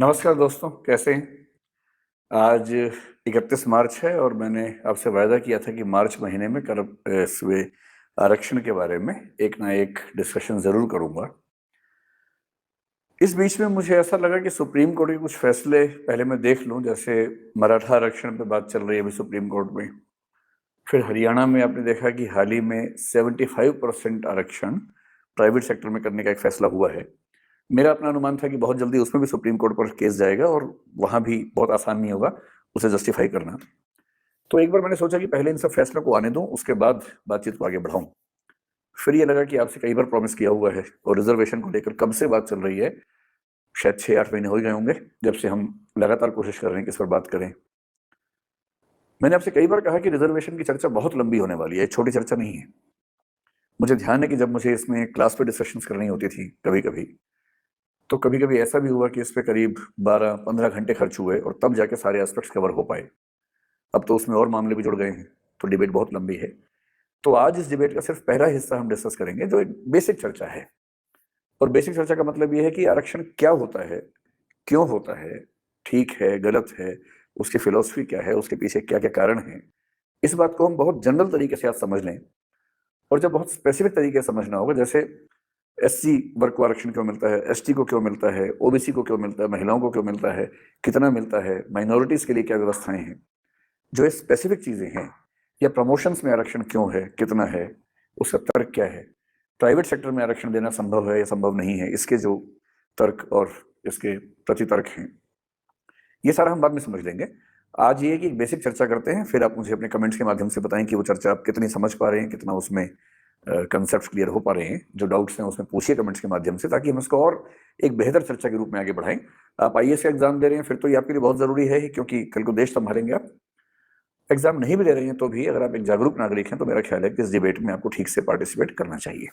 नमस्कार दोस्तों, कैसे हैं? आज 31 मार्च है और मैंने आपसे वायदा किया था कि मार्च महीने में आरक्षण के बारे में एक ना एक डिस्कशन ज़रूर करूंगा। इस बीच में मुझे ऐसा लगा कि सुप्रीम कोर्ट के कुछ फैसले पहले मैं देख लूं, जैसे मराठा आरक्षण पे बात चल रही है अभी सुप्रीम कोर्ट में। फिर हरियाणा में आपने देखा कि हाल ही में 75% आरक्षण प्राइवेट सेक्टर में करने का एक फैसला हुआ है। मेरा अपना अनुमान था कि बहुत जल्दी उसमें भी सुप्रीम कोर्ट पर केस जाएगा और वहां भी बहुत आसान नहीं होगा उसे जस्टिफाई करना। तो एक बार मैंने सोचा कि पहले इन सब फैसलों को आने दूं, उसके बाद बातचीत को आगे बढ़ाऊं। फिर ये लगा कि आपसे कई बार प्रॉमिस किया हुआ है और रिजर्वेशन को लेकर कब से बात चल रही है, शायद 6-8 महीने हो गए होंगे जब से हम लगातार कोशिश कर रहे हैं कि इस पर बात करें। मैंने आपसे कई बार कहा कि रिजर्वेशन की चर्चा बहुत लंबी होने वाली है, छोटी चर्चा नहीं है। मुझे ध्यान है कि जब मुझे इसमें क्लास पे डिस्कशंस करनी होती थी कभी कभी, तो कभी कभी ऐसा भी हुआ कि इस पे करीब 12-15 घंटे खर्च हुए और तब जाके सारे एस्पेक्ट्स कवर हो पाए। अब तो उसमें और मामले भी जुड़ गए हैं, तो डिबेट बहुत लंबी है। तो आज इस डिबेट का सिर्फ पहला हिस्सा हम डिस्कस करेंगे, जो एक बेसिक चर्चा है। और बेसिक चर्चा का मतलब ये है कि आरक्षण क्या होता है, क्यों होता है, ठीक है, गलत है, उसकी फिलॉसफी क्या है, उसके पीछे क्या क्या कारण है। इस बात को हम बहुत जनरल तरीके से आज समझ लें। और जब बहुत स्पेसिफिक तरीके से समझना होगा, जैसे एससी वर्ग को आरक्षण क्यों मिलता है, एसटी को क्यों मिलता है, ओबीसी को क्यों मिलता है, महिलाओं को क्यों मिलता है, कितना मिलता है, माइनॉरिटीज के लिए क्या व्यवस्थाएं हैं, जो ये स्पेसिफिक चीजें हैं। या प्रमोशंस में आरक्षण क्यों है, कितना है, उसका तर्क क्या है, प्राइवेट सेक्टर में आरक्षण देना संभव है या संभव नहीं है, इसके जो तर्क और इसके प्रतितर्क हैं, ये सारा हम बाद में समझ लेंगे। आज ये कि एक बेसिक चर्चा करते हैं, फिर आप मुझे अपने कमेंट्स के माध्यम से बताएं कि वो चर्चा आप कितनी समझ पा रहे हैं, कितना उसमें कंसेप्ट क्लियर हो पा रहे हैं। जो डाउट्स हैं उसमें पूछिए कमेंट्स के माध्यम से, ताकि हम इसको और एक बेहतर चर्चा के रूप में आगे बढ़ाएं। आप आईएएस का एग्जाम दे रहे हैं फिर तो ये आपके लिए बहुत जरूरी है ही, क्योंकि कल को देश संभालेंगे आप। एग्जाम नहीं भी दे रहे हैं तो भी अगर आप एक जागरूक नागरिक हैं तो मेरा ख्याल है कि इस डिबेट में आपको ठीक से पार्टिसिपेट करना चाहिए।